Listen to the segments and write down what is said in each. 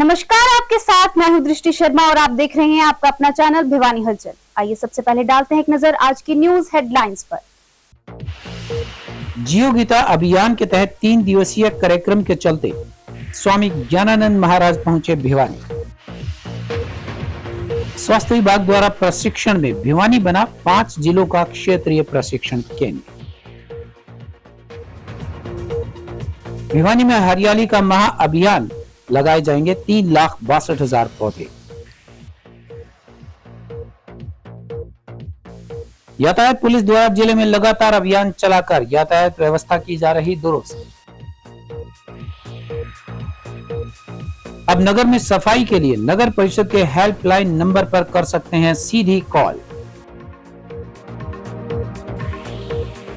नमस्कार, आपके साथ मैं हूं दृष्टि शर्मा और आप देख रहे हैं आपका अपना चैनल भिवानी हलचल। आइए सबसे पहले डालते हैं एक नजर आज की न्यूज हेडलाइंस पर। जियो गीता अभियान के तहत 3 दिवसीय कार्यक्रम के चलते स्वामी ज्ञानानंद महाराज पहुंचे भिवानी। स्वास्थ्य विभाग द्वारा प्रशिक्षण में भिवानी बना 5 जिलों का क्षेत्रीय प्रशिक्षण केंद्र। भिवानी में हरियाली का महा अभियान, लगाए जाएंगे 3,62,000 पौधे। यातायात पुलिस द्वारा जिले में लगातार अभियान चलाकर यातायात व्यवस्था की जा रही दुरुस्त। अब नगर में सफाई के लिए नगर परिषद के हेल्पलाइन नंबर पर कर सकते हैं सीधी कॉल।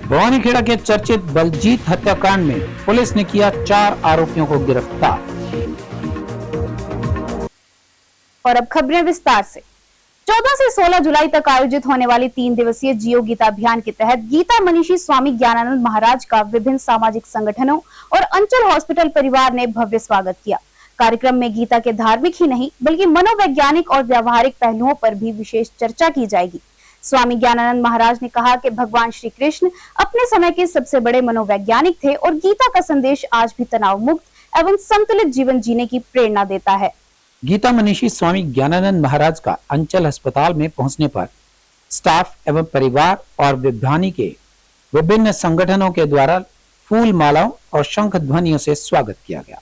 भवानीखेड़ा के चर्चित बलजीत हत्याकांड में पुलिस ने किया 4 आरोपियों को गिरफ्तार। और अब खबरें विस्तार से। 14 से 16 जुलाई तक आयोजित होने वाली 3 दिवसीय जियो गीता अभियान के तहत गीता मनीषी स्वामी ज्ञानानंद महाराज का विभिन्न सामाजिक संगठनों और अंचल हॉस्पिटल परिवार ने भव्य स्वागत किया। कार्यक्रम में गीता के धार्मिक ही नहीं बल्कि मनोवैज्ञानिक और व्यावहारिक पहलुओं पर भी विशेष चर्चा की जाएगी। स्वामी ज्ञानानंद महाराज ने कहा कि भगवान श्री कृष्ण अपने समय के सबसे बड़े मनोवैज्ञानिक थे और गीता का संदेश आज भी तनाव मुक्त एवं संतुलित जीवन जीने की प्रेरणा देता है। गीता मनीषी स्वामी ज्ञानानंद महाराज का अंचल अस्पताल में पहुंचने पर स्टाफ एवं परिवार और भिवानी के विभिन्न संगठनों के द्वारा फूल मालाओं और शंख ध्वनियों से स्वागत किया गया।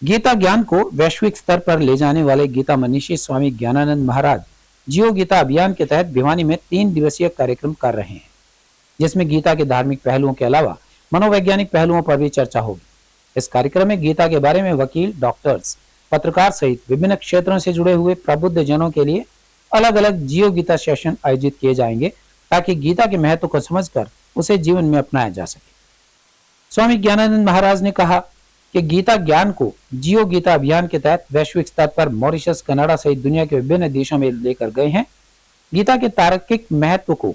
गीता ज्ञान को वैश्विक स्तर पर ले जाने वाले गीता मनीषी स्वामी ज्ञानानंद महाराज जियो गीता अभियान के तहत भिवानी में 3 दिवसीय कार्यक्रम कर रहे हैं, जिसमें गीता के धार्मिक पहलुओं के अलावा मनोवैज्ञानिक पहलुओं पर भी चर्चा होगी। इस कार्यक्रम में गीता के बारे में वकील, डॉक्टर्स, पत्रकार सहित विभिन्न क्षेत्रों से जुड़े हुए प्रबुद्ध जनों के लिए अलग अलग जियो गीता सेशन आयोजित किए जाएंगे, ताकि गीता के महत्व को समझकर उसे जीवन में अपनाया जा सके। स्वामी ज्ञानानंद महाराज ने कहा कि गीता ज्ञान को जियो गीता अभियान के तहत वैश्विक स्तर पर मॉरिशस, कनाडा सहित दुनिया के विभिन्न देशों में लेकर गए हैं। गीता के तार्किक महत्व को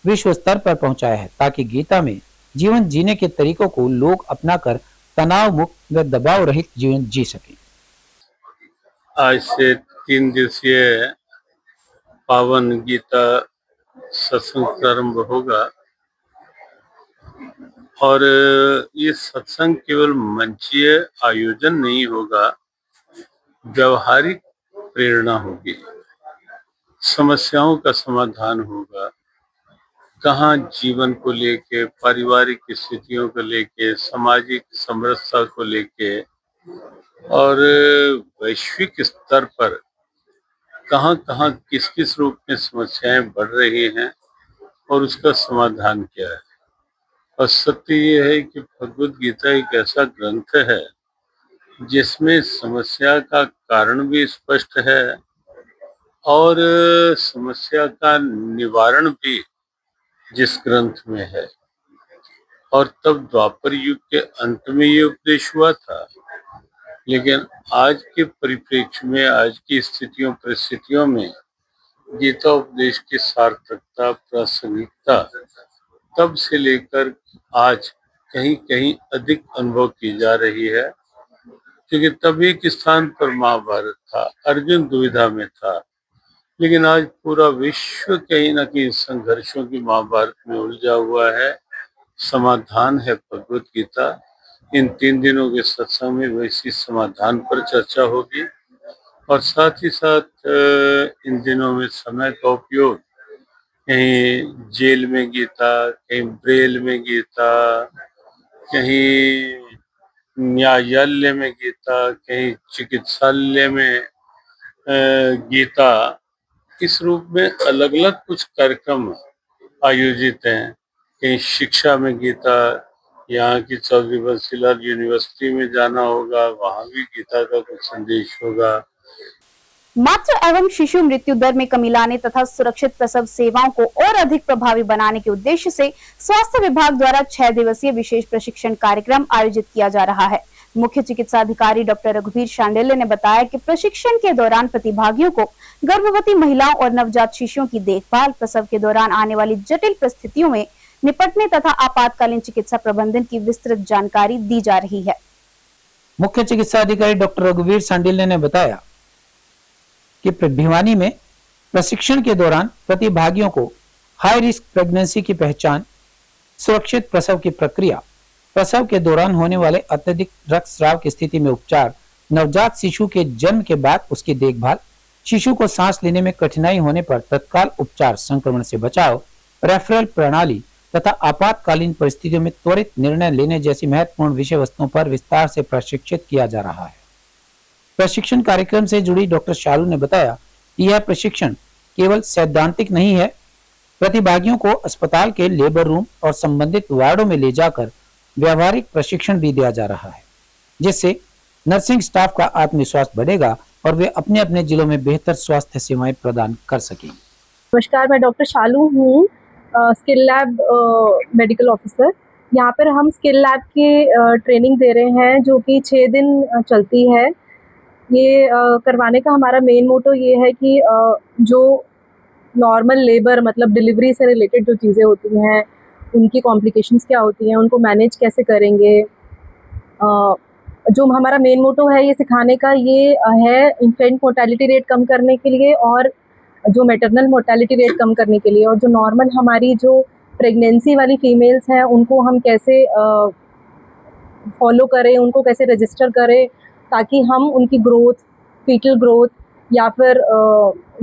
विश्व स्तर पर पहुंचाया है, ताकि गीता में जीवन जीने के तरीकों को लोग अपनाकर तनाव मुक्त व दबाव रहित जीवन जी सके। आज से 3 दिवसीय पावन गीता सत्संग प्रारंभ होगा और ये सत्संग केवल मंचीय आयोजन नहीं होगा, व्यवहारिक प्रेरणा होगी, समस्याओं का समाधान होगा। कहाँ जीवन को लेके, पारिवारिक स्थितियों को लेके, सामाजिक समरसता को लेके और वैश्विक स्तर पर कहाँ कहाँ किस किस रूप में समस्याएं बढ़ रही हैं और उसका समाधान क्या है। और सत्य ये है कि भगवद गीता एक ऐसा ग्रंथ है जिसमें समस्या का कारण भी स्पष्ट है और समस्या का निवारण भी जिस ग्रंथ में है। और तब द्वापर युग के अंत में ये उपदेश हुआ था, लेकिन आज के परिप्रेक्ष्य में, आज की स्थितियों परिस्थितियों में गीता उपदेश की सार्थकता, प्रासंगिकता तब से लेकर आज कहीं कहीं अधिक अनुभव की जा रही है, क्योंकि तब एक स्थान पर महाभारत था, अर्जुन दुविधा में था, लेकिन आज पूरा विश्व कहीं न कहीं संघर्षों की महाभारत में उलझा हुआ है। समाधान है भगवद गीता। इन 3 दिनों के सत्संग में वैसी समाधान पर चर्चा होगी और साथ ही साथ इन दिनों में समय का उपयोग, कहीं जेल में गीता, कहीं ब्रेल में गीता, कहीं न्यायालय में गीता, कहीं चिकित्सालय में गीता, इस रूप में अलग अलग कुछ कार्यक्रम आयोजित हैं। कहीं शिक्षा में गीता, यहाँ की चौधरी बंसीलाल यूनिवर्सिटी में जाना होगा, वहाँ भी गीता का कुछ संदेश होगा। मातृ एवं शिशु मृत्यु दर में कमी लाने तथा सुरक्षित प्रसव सेवाओं को और अधिक प्रभावी बनाने के उद्देश्य से स्वास्थ्य विभाग द्वारा 6 दिवसीय विशेष प्रशिक्षण कार्यक्रम आयोजित किया जा रहा है। मुख्य चिकित्सा अधिकारी डॉक्टर रघुवीर शांडिल्य ने बताया कि प्रशिक्षण के दौरान प्रतिभागियों को गर्भवती महिलाओं और नवजात शिशुओं की देखभाल, प्रसव के दौरान आने वाली जटिल परिस्थितियों में निपटने तथा आपातकालीन चिकित्सा प्रबंधन की विस्तृत जानकारी दी जा रही है। मुख्य चिकित्सा अधिकारी डॉक्टर रघुवीर सांडिल्य ने बताया कि भिवानी में प्रशिक्षण के दौरान प्रतिभागियों को हाई रिस्क प्रेगनेंसी की पहचान, सुरक्षित प्रसव की प्रक्रिया, प्रसव के दौरान होने वाले अत्यधिक रक्तस्राव की स्थिति में उपचार, नवजात शिशु के जन्म के बाद उसकी देखभाल, शिशु को सांस लेने में कठिनाई होने पर तत्काल उपचार, संक्रमण से बचाव, रेफरल प्रणाली तथा आपातकालीन परिस्थितियों में त्वरित निर्णय लेने जैसी महत्वपूर्ण विषय वस्तुओं पर विस्तार से प्रशिक्षित किया जा रहा है। प्रशिक्षण कार्यक्रम से जुड़ी डॉक्टर शालू ने बताया कि यह प्रशिक्षण केवल सैद्धांतिक नहीं है, प्रतिभागियों को अस्पताल के लेबर रूम और संबंधित वार्डों में ले जाकर व्यावहारिक प्रशिक्षण भी दिया जा रहा है, जिससे नर्सिंग स्टाफ का आत्मविश्वास बढ़ेगा और वे अपने अपने जिलों में बेहतर स्वास्थ्य सेवाएं प्रदान कर सकेंगे। नमस्कार, मैं डॉक्टर शालू हूँ, स्किल लैब मेडिकल ऑफिसर। यहाँ पर हम स्किल लैब की ट्रेनिंग दे रहे हैं जो कि 6 दिन चलती है। ये करवाने का हमारा मेन मोटो ये है कि जो नॉर्मल लेबर मतलब डिलीवरी से रिलेटेड जो चीज़ें होती हैं, उनकी कॉम्प्लिकेशंस क्या होती हैं, उनको मैनेज कैसे करेंगे। जो हमारा मेन मोटो है ये सिखाने का, ये है इन्फेंट मोर्टेलिटी रेट कम करने के लिए और जो मैटरनल मोर्टेलिटी रेट कम करने के लिए, और जो नॉर्मल हमारी जो प्रेगनेंसी वाली फीमेल्स हैं उनको हम कैसे फॉलो करें, उनको कैसे रजिस्टर करें, ताकि हम उनकी ग्रोथ, फीटल ग्रोथ या फिर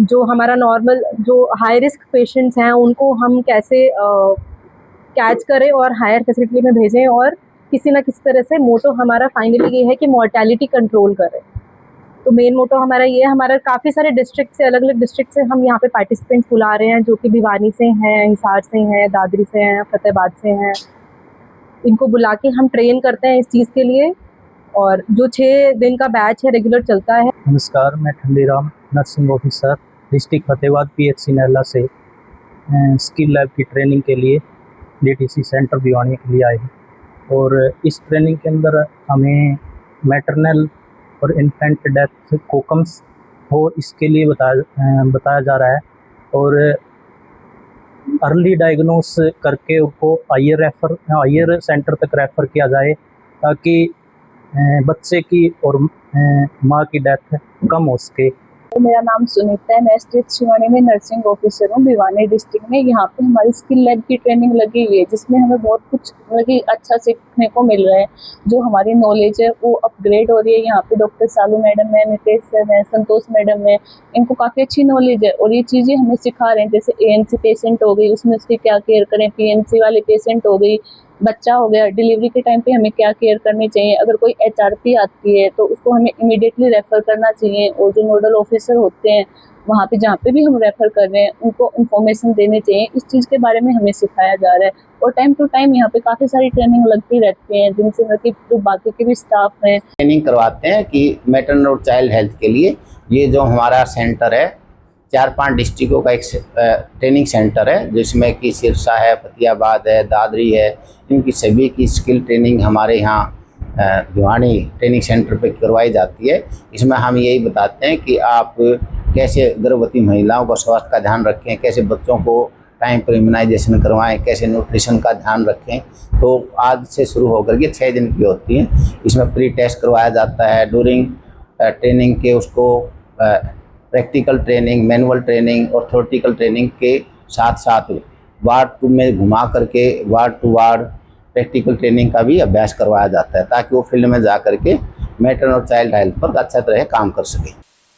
जो हमारा नॉर्मल जो हाई रिस्क पेशेंट्स हैं उनको हम कैसे कैच करें और हायर फैसिलिटी में भेजें, और किसी ना किसी तरह से मोटो हमारा फाइनली ये है कि मोर्टेलिटी कंट्रोल करें। तो मेन मोटो हमारा ये है। हमारा काफ़ी सारे डिस्ट्रिक्ट से, अलग अलग डिस्ट्रिक्ट से हम यहाँ पे पार्टिसिपेंट्स बुला रहे हैं, जो कि भिवानी से हैं, हिसार से हैं, दादरी से हैं, फतेहाबाद से हैं। इनको बुला के हम ट्रेन करते हैं इस चीज़ के लिए, और जो 6 दिन का बैच है रेगुलर चलता है। नमस्कार, मैं Thandiram, nursing officer, district Fatehabad PHC Nahla से स्किल लैब की ट्रेनिंग के लिए DTC सेंटर भिवानी के लिए आए हैं। और इस ट्रेनिंग के अंदर हमें मैटरनल और इन्फेंट डेथ को कम हो इसके लिए बताया जा रहा है, और अर्ली डायग्नोस करके उनको हायर सेंटर तक रेफ़र किया जाए, ताकि बच्चे की और माँ की डेथ कम हो सके। मेरा नाम सुनीता है, मैं स्टेट शिवानी में नर्सिंग ऑफिसर हूँ भिवानी डिस्ट्रिक्ट में। यहाँ पे हमारी स्किल लैब की ट्रेनिंग लगी हुई है, जिसमें हमें बहुत कुछ अच्छा सीखने को मिल रहा है। जो हमारी नॉलेज है वो अपग्रेड हो रही है। यहाँ पे डॉक्टर शालू मैडम है, नितेश सर है, संतोष मैडम है, इनको काफ़ी अच्छी नॉलेज है और ये चीज़ें हमें सिखा रहे हैं। जैसे ANC पेशेंट हो गई, उसमें उसकी क्या केयर करें, PNC वाले पेशेंट हो गई, बच्चा हो गया, डिलीवरी के टाइम पे हमें क्या केयर करनी चाहिए, अगर कोई HRP आती है तो उसको हमें इमीडिएटली रेफ़र करना चाहिए, और जो नोडल ऑफिसर होते हैं वहाँ पे जहाँ पे भी हम रेफ़र कर रहे हैं उनको इन्फॉर्मेशन देनी चाहिए। इस चीज़ के बारे में हमें सिखाया जा रहा है, और टाइम टू टाइम यहाँ पे काफ़ी सारी ट्रेनिंग लगती रहती हैं, जिनसे मतलब जो बाकी के भी स्टाफ हैं ट्रेनिंग करवाते हैं कि मैटरनल और चाइल्ड हेल्थ के लिए। ये जो हमारा सेंटर है 4-5 डिस्ट्रिक्टों का एक ट्रेनिंग सेंटर है, जिसमें कि सिरसा है, फतेहाबाद है, दादरी है। इनकी सभी की स्किल ट्रेनिंग हमारे यहाँ भिवानी ट्रेनिंग सेंटर पे करवाई जाती है। इसमें हम यही बताते हैं कि आप कैसे गर्भवती महिलाओं का स्वास्थ्य का ध्यान रखें, कैसे बच्चों को टाइम पर इम्यूनाइजेशन करवाएं, कैसे न्यूट्रिशन का ध्यान रखें। तो आज से शुरू होकर के 6 दिन की होती है। इसमें प्री टेस्ट करवाया जाता है, ड्यूरिंग ट्रेनिंग के उसको प्रैक्टिकल ट्रेनिंग, मैनुअल ट्रेनिंग और थ्योरेटिकल ट्रेनिंग के साथ साथ वार्ड 2 में घुमा करके ward to ward practical training का भी अभ्यास करवाया जाता है, ताकि वो फील्ड में जा करके मैटरनल और चाइल्ड हेल्थ पर अच्छा तरह काम कर सके।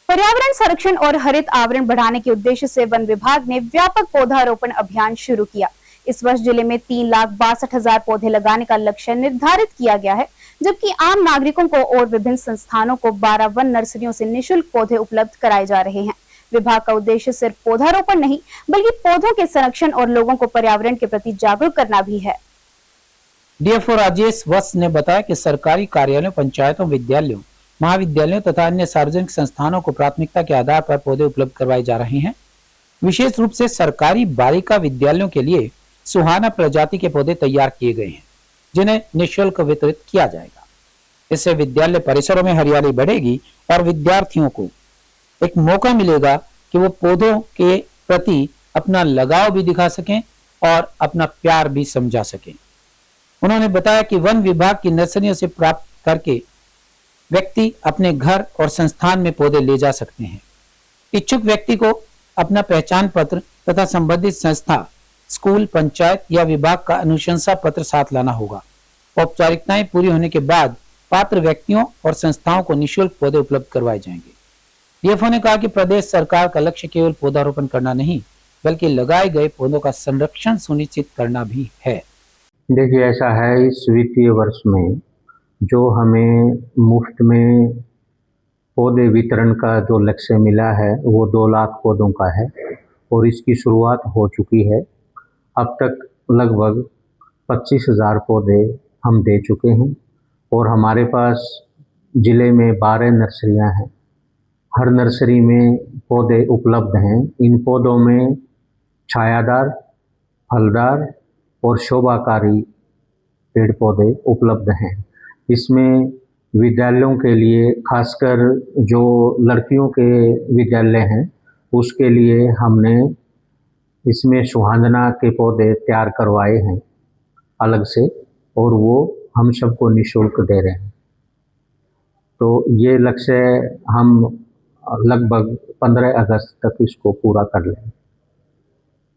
पर्यावरण संरक्षण और हरित आवरण बढ़ाने के उद्देश्य से वन विभाग ने व्यापक पौधारोपण अभियान शुरू किया। इस वर्ष जिले में 3,62,000 पौधे लगाने का लक्ष्य निर्धारित किया गया है, जबकि आम नागरिकों को और विभिन्न संस्थानों को 12 वन नर्सरियों से निःशुल्क पौधे उपलब्ध कराए जा रहे हैं। विभाग का उद्देश्य सिर्फ पौधारोपण नहीं, बल्कि पौधों के संरक्षण और लोगों को पर्यावरण के प्रति जागरूक करना भी है। DFO राजेश वत्स ने बताया कि सरकारी कार्यालयों, पंचायतों, विद्यालयों, महाविद्यालयों तथा अन्य सार्वजनिक संस्थानों को प्राथमिकता के आधार पर पौधे उपलब्ध करवाए जा रहे हैं। विशेष रूप से सरकारी बालिका विद्यालयों के लिए सुहाना प्रजाति के पौधे तैयार किए गए हैं, जिन्हें निःशुल्क वितरित किया जाएगा। इससे विद्यालय परिसरों में हरियाली बढ़ेगी और विद्यार्थियों को एक मौका मिलेगा कि वो पौधों के प्रति अपना लगाव भी दिखा सकें और अपना प्यार भी समझा सकें। उन्होंने बताया कि वन विभाग की नर्सरियों से प्राप्त करके व्यक्ति अपने घर और संस्थान में पौधे ले जा सकते हैं। इच्छुक व्यक्ति को अपना पहचान पत्र तथा संबंधित संस्था, स्कूल, पंचायत या विभाग का अनुशंसा पत्र साथ लाना होगा। औपचारिकताएं पूरी होने के बाद पात्र व्यक्तियों और संस्थाओं को निःशुल्क पौधे उपलब्ध करवाए जाएंगे। डीएफओ ने कहा कि प्रदेश सरकार का लक्ष्य केवल पौधारोपण करना नहीं, बल्कि लगाए गए पौधों का संरक्षण सुनिश्चित करना भी है। देखिए, ऐसा है, इस वित्तीय वर्ष में जो हमें मुफ्त में पौधे वितरण का जो लक्ष्य मिला है वो 2 लाख पौधों का है और इसकी शुरुआत हो चुकी है। अब तक लगभग 25,000 पौधे हम दे चुके हैं और हमारे पास ज़िले में 12 नर्सरियां हैं। हर नर्सरी में पौधे उपलब्ध हैं। इन पौधों में छायादार, फलदार और शोभाकारी पेड़ पौधे उपलब्ध हैं। इसमें विद्यालयों के लिए, खासकर जो लड़कियों के विद्यालय हैं उसके लिए हमने इसमें सुहांजना के पौधे तैयार करवाए हैं अलग से और वो हम सबको निःशुल्क दे रहे हैं। तो ये लक्ष्य हम लगभग 15 अगस्त तक इसको पूरा कर लें।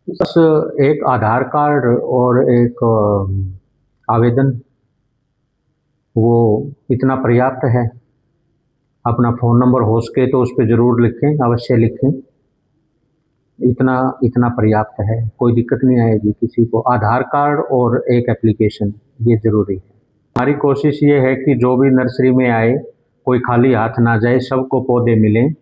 बस एक आधार कार्ड और एक आवेदन, वो इतना पर्याप्त है। अपना फ़ोन नंबर हो सके तो उस पर ज़रूर लिखें, अवश्य लिखें। इतना पर्याप्त है, कोई दिक्कत नहीं आएगी किसी को। आधार कार्ड और एक एप्लीकेशन, ये ज़रूरी है। हमारी कोशिश ये है कि जो भी नर्सरी में आए कोई खाली हाथ ना जाए, सबको पौधे मिलें।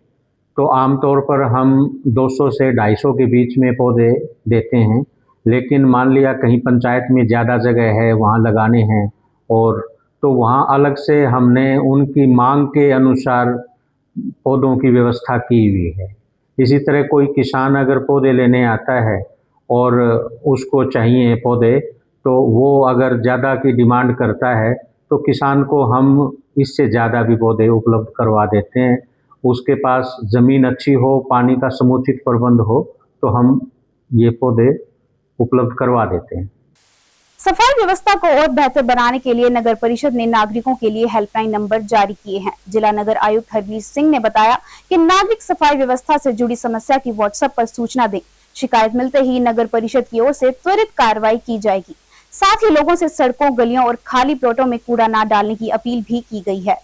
तो आमतौर पर हम 200 से 250 के बीच में पौधे देते हैं, लेकिन मान लिया कहीं पंचायत में ज़्यादा जगह है, वहाँ लगाने हैं और तो वहाँ अलग से हमने उनकी मांग के अनुसार पौधों की व्यवस्था की हुई है। इसी तरह कोई किसान अगर पौधे लेने आता है और उसको चाहिए पौधे, तो वो अगर ज़्यादा की डिमांड करता है तो किसान को हम इससे ज़्यादा भी पौधे उपलब्ध करवा देते हैं। उसके पास ज़मीन अच्छी हो, पानी का समुचित प्रबंध हो, तो हम ये पौधे उपलब्ध करवा देते हैं। सफाई व्यवस्था को और बेहतर बनाने के लिए नगर परिषद ने नागरिकों के लिए हेल्पलाइन नंबर जारी किए हैं। जिला नगर आयुक्त हरवीर सिंह ने बताया कि नागरिक सफाई व्यवस्था से जुड़ी समस्या की व्हाट्सएप पर सूचना दें। शिकायत मिलते ही नगर परिषद की ओर से त्वरित कार्रवाई की जाएगी। साथ ही लोगों से सड़कों, गलियों और खाली प्लॉटों में कूड़ा न डालने की अपील भी की गई है।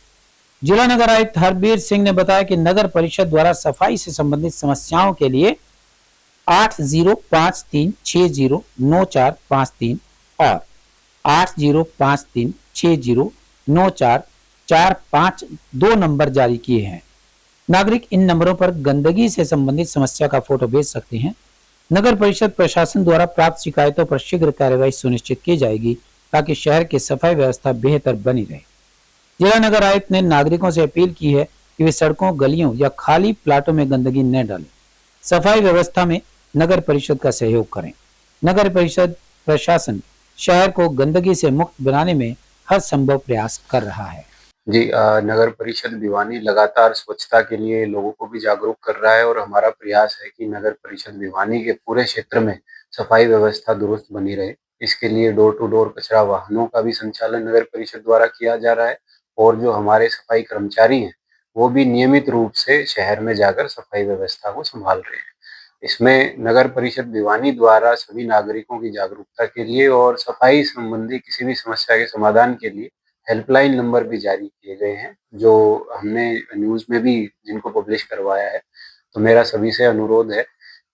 जिला नगर आयुक्त हरबीर सिंह ने बताया कि नगर परिषद द्वारा सफाई से संबंधित समस्याओं के लिए 8053609453 और 8053609445 नंबर जारी किए हैं। नागरिक इन नंबरों पर गंदगी से संबंधित समस्या का फोटो भेज सकते हैं। नगर परिषद प्रशासन द्वारा प्राप्त शिकायतों पर शीघ्र कार्यवाही सुनिश्चित की जाएगी ताकि शहर की सफाई व्यवस्था बेहतर बनी रहे। जिला नगर आयुक्त ने नागरिकों से अपील की है कि वे सड़कों, गलियों या खाली प्लाटों में गंदगी न डालें। सफाई व्यवस्था में नगर परिषद का सहयोग करें। नगर परिषद प्रशासन शहर को गंदगी से मुक्त बनाने में हर संभव प्रयास कर रहा है। जी, नगर परिषद भिवानी लगातार स्वच्छता के लिए लोगों को भी जागरूक कर रहा है और हमारा प्रयास है कि नगर परिषद भिवानी के पूरे क्षेत्र में सफाई व्यवस्था दुरुस्त बनी रहे। इसके लिए डोर टू डोर कचरा वाहनों का भी संचालन नगर परिषद द्वारा किया जा रहा है और जो हमारे सफाई कर्मचारी हैं वो भी नियमित रूप से शहर में जाकर सफाई व्यवस्था को संभाल रहे हैं। इसमें नगर परिषद भिवानी द्वारा सभी नागरिकों की जागरूकता के लिए और सफाई संबंधी किसी भी समस्या के समाधान के लिए हेल्पलाइन नंबर भी जारी किए गए हैं, जो हमने न्यूज़ में भी जिनको पब्लिश करवाया है। तो मेरा सभी से अनुरोध है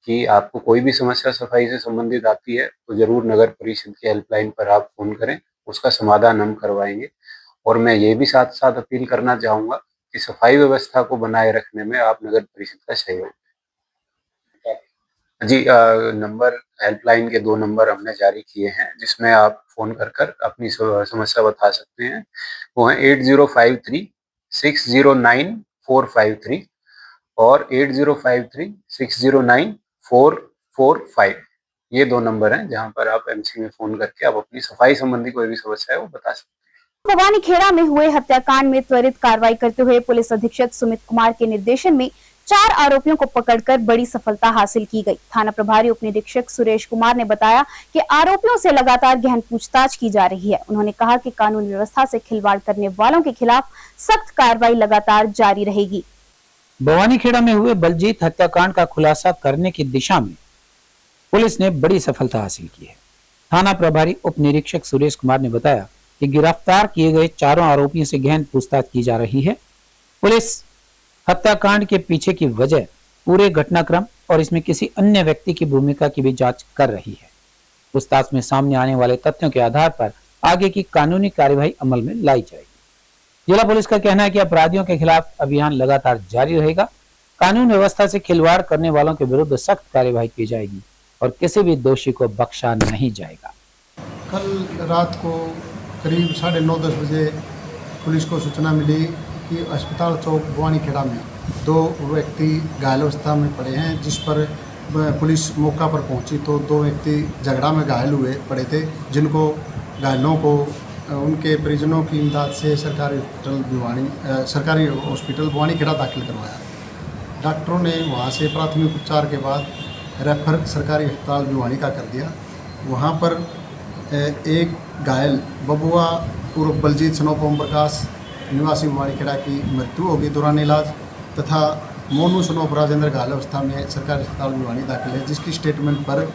कि आपको कोई भी समस्या सफाई से संबंधित आती है तो ज़रूर नगर परिषद की हेल्पलाइन पर आप फ़ोन करें, उसका समाधान हम करवाएंगे। और मैं ये भी साथ साथ अपील करना चाहूँगा कि सफाई व्यवस्था को बनाए रखने में आप नगर परिषद का सहयोग दें। जी, नंबर हेल्पलाइन के 2 नंबर हमने जारी किए हैं जिसमें आप फ़ोन कर अपनी समस्या बता सकते हैं। वो हैं 8053609453 और 8053609445। ये 2 नंबर हैं जहां पर आप एमसी में फ़ोन करके आप अपनी सफाई संबंधी कोई भी समस्या है वो बता सकते हैं। भवानी खेड़ा में हुए हत्याकांड में त्वरित कार्रवाई करते हुए पुलिस अधीक्षक सुमित कुमार के निर्देशन में 4 आरोपियों को पकड़कर बड़ी सफलता हासिल की गई। थाना प्रभारी उप निरीक्षक सुरेश कुमार ने बताया कि आरोपियों से लगातार गहन पूछताछ की जा रही है। उन्होंने कहा कि कानून व्यवस्था से खिलवाड़ करने वालों के खिलाफ सख्त कार्रवाई लगातार जारी रहेगी। भवानीखेड़ा में हुए बलजीत हत्याकांड का खुलासा करने की दिशा में पुलिस ने बड़ी सफलता हासिल की है। थाना प्रभारी उप निरीक्षक सुरेश कुमार ने बताया कि गिरफ्तार किए गए चारों आरोपियों से गहन पूछताछ की जा रही है। पुलिस हत्याकांड के पीछे की वजह, पूरे घटनाक्रम और इसमें किसी अन्य व्यक्ति की भूमिका की भी जांच कर रही है। पूछताछ में सामने आने वाले तथ्यों के आधार पर आगे की कानूनी कार्यवाही अमल में लाई जाएगी। जिला पुलिस का कहना है कि अपराधियों के खिलाफ अभियान लगातार जारी रहेगा। कानून व्यवस्था से खिलवाड़ करने वालों के विरुद्ध सख्त कार्यवाही की जाएगी और किसी भी दोषी को बख्शा नहीं जाएगा। कल रात को करीब 9:30-10 बजे पुलिस को सूचना मिली कि अस्पताल चौक भवानीखेड़ा में 2 व्यक्ति घायल अवस्था में पड़े हैं, जिस पर पुलिस मौका पर पहुंची तो 2 व्यक्ति झगड़ा में घायल हुए पड़े थे, जिनको घायलों को उनके परिजनों की इमदाद से सरकारी हॉस्पिटल भवानीखेड़ा दाखिल करवाया। डॉक्टरों ने वहां से प्राथमिक उपचार के बाद रेफर सरकारी अस्पताल भिवानी का कर दिया। वहां पर एक घायल बबुआ उर्फ बलजीत सनोप ओम प्रकाश निवासी भवानीखेड़ा की मृत्यु होगी दौरान इलाज, तथा मोनू सनोप राजेंद्र घायल अवस्था में सरकारी अस्पताल भिवानी दाखिल है, जिसकी स्टेटमेंट पर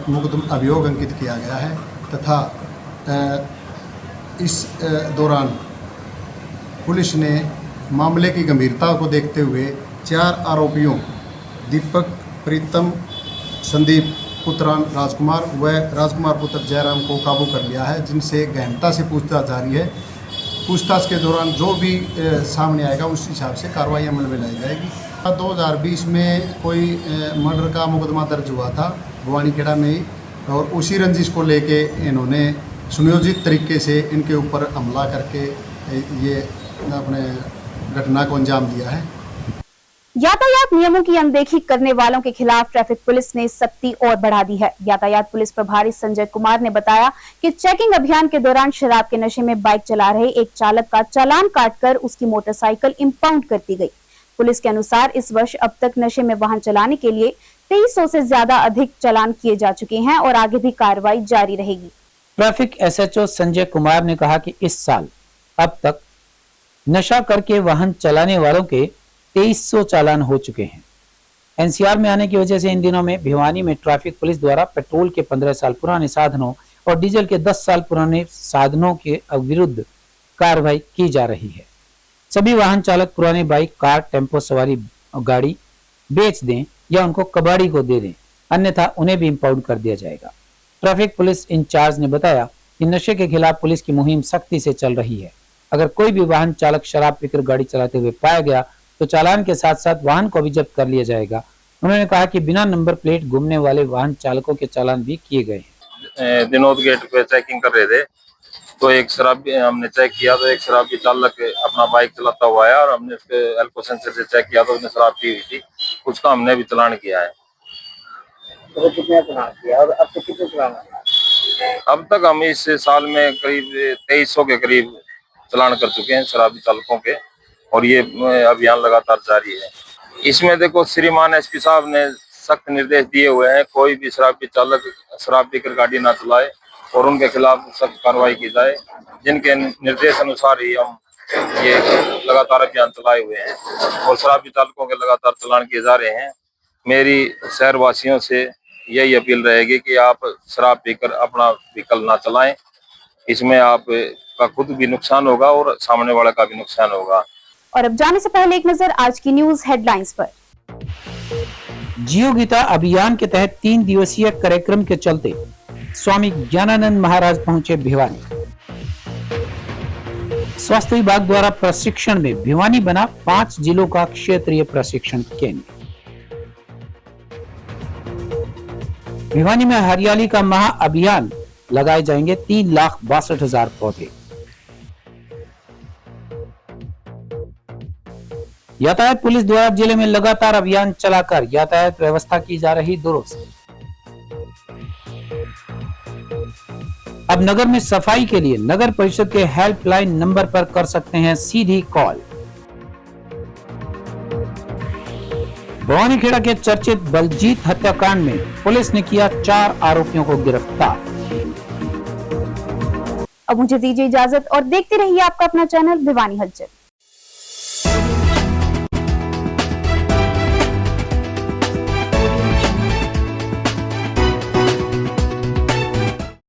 मुकदमा अभियोग अंकित किया गया है। तथा इस दौरान पुलिस ने मामले की गंभीरता को देखते हुए 4 आरोपियों दीपक, प्रीतम, संदीप पुत्र राजकुमार व राजकुमार पुत्र जयराम को काबू कर लिया है, जिनसे गहनता से पूछताछ जारी है। पूछताछ के दौरान जो भी सामने आएगा उस हिसाब से कार्रवाई अमल में लाई जाएगी। 2020 में कोई मर्डर का मुकदमा दर्ज हुआ था भवानीखेड़ा में ही, और उसी रंजिश को लेके इन्होंने सुनियोजित तरीके से इनके ऊपर हमला करके ये अपने घटना को अंजाम दिया है। यातायात नियमों की अनदेखी करने वालों के खिलाफ ट्रैफिक पुलिस ने सख्ती और बढ़ा दी है। यातायात पुलिस प्रभारी संजय कुमार ने बताया कि चेकिंग अभियान के दौरान शराब के नशे में बाइक चला रहे एक चालक का चालान काटकर उसकी मोटरसाइकिल इंपाउंड कर दी गई। पुलिस के अनुसार इस वर्ष अब तक नशे में वाहन चलाने के लिए 2300 से ज्यादा अधिक चालान किए जा चुके हैं और आगे भी कार्रवाई जारी रहेगी। ट्रैफिक एसएचओ संजय कुमार ने कहा कि इस साल अब तक नशा करके वाहन चलाने वालों के 2300 चालान हो चुके हैं। एनसीआर में आने की वजह से इन दिनों में भिवानी में ट्रैफिक पुलिस द्वारा पेट्रोल के 15 साल पुराने साधनों और डीजल के 10 साल पुराने साधनों के विरुद्ध कार्रवाई की जा रही है। सभी वाहन चालक पुराने बाइक, कार, टेम्पो सवारी गाड़ी बेच दें या उनको कबाड़ी को दे दें, अन्यथा उन्हें भी इंपाउंड कर दिया जाएगा। ट्रैफिक पुलिस इंचार्ज ने बताया कि नशे के खिलाफ पुलिस की मुहिम सख्ती से चल रही है। अगर कोई भी वाहन चालक शराब पीकर गाड़ी चलाते हुए पाया गया तो चालान के साथ साथ वाहन को भी जब्त कर लिया जाएगा। उन्होंने कहा कि बिना नंबर प्लेट घूमने वाले वाहन चालकों के चालान भी किए गए हैं। दिनोद गेट पे चेकिंग कर रहे थे तो एक शराबी हमने चेक किया तो एक शराबी चालक अपना बाइक चलाता हुआ है और हमने उसके अल्कोहल सेंसर से चेक किया तो उसने शराब पी हुई थी, उसका हमने भी चालान किया है। तो कितने चालान किया और अब तक कितने चालान? अब तक हम इस साल में करीब 2300 के करीब चालान कर चुके हैं शराबी चालकों के, और ये अभियान लगातार जारी है। इसमें देखो श्रीमान एसपी साहब ने सख्त निर्देश दिए हुए हैं, कोई भी शराबी चालक शराब पीकर गाड़ी ना चलाए और उनके खिलाफ सख्त कार्रवाई की जाए। जिनके निर्देश अनुसार ही हम ये लगातार अभियान चलाए हुए हैं और शराबी चालकों के लगातार चालान किए जा रहे हैं। मेरी शहर वासियों से यही अपील रहेगी कि आप शराब पीकर अपना व्हीकल ना चलाएं, इसमें आप का खुद भी नुकसान होगा और सामने वाले का भी नुकसान होगा। और अब जाने से पहले एक नजर आज की न्यूज हेडलाइंस पर। जियो गीता अभियान के तहत 3 दिवसीय कार्यक्रम के चलते स्वामी ज्ञानानंद महाराज पहुंचे भिवानी। स्वास्थ्य विभाग द्वारा प्रशिक्षण में भिवानी बना 5 जिलों का क्षेत्रीय प्रशिक्षण केंद्र। भिवानी में हरियाली का महा अभियान, लगाए जाएंगे 3,62,000 पौधे। यातायात पुलिस द्वारा जिले में लगातार अभियान चलाकर यातायात व्यवस्था की जा रही दुरुस्त। अब नगर में सफाई के लिए नगर परिषद के हेल्पलाइन नंबर पर कर सकते हैं सीधी कॉल। भवानीखेड़ा के चर्चित बलजीत हत्याकांड में पुलिस ने किया 4 आरोपियों को गिरफ्तार। अब मुझे दीजिए इजाजत और देखते रहिए आपका अपना चैनल भिवानी हलचल।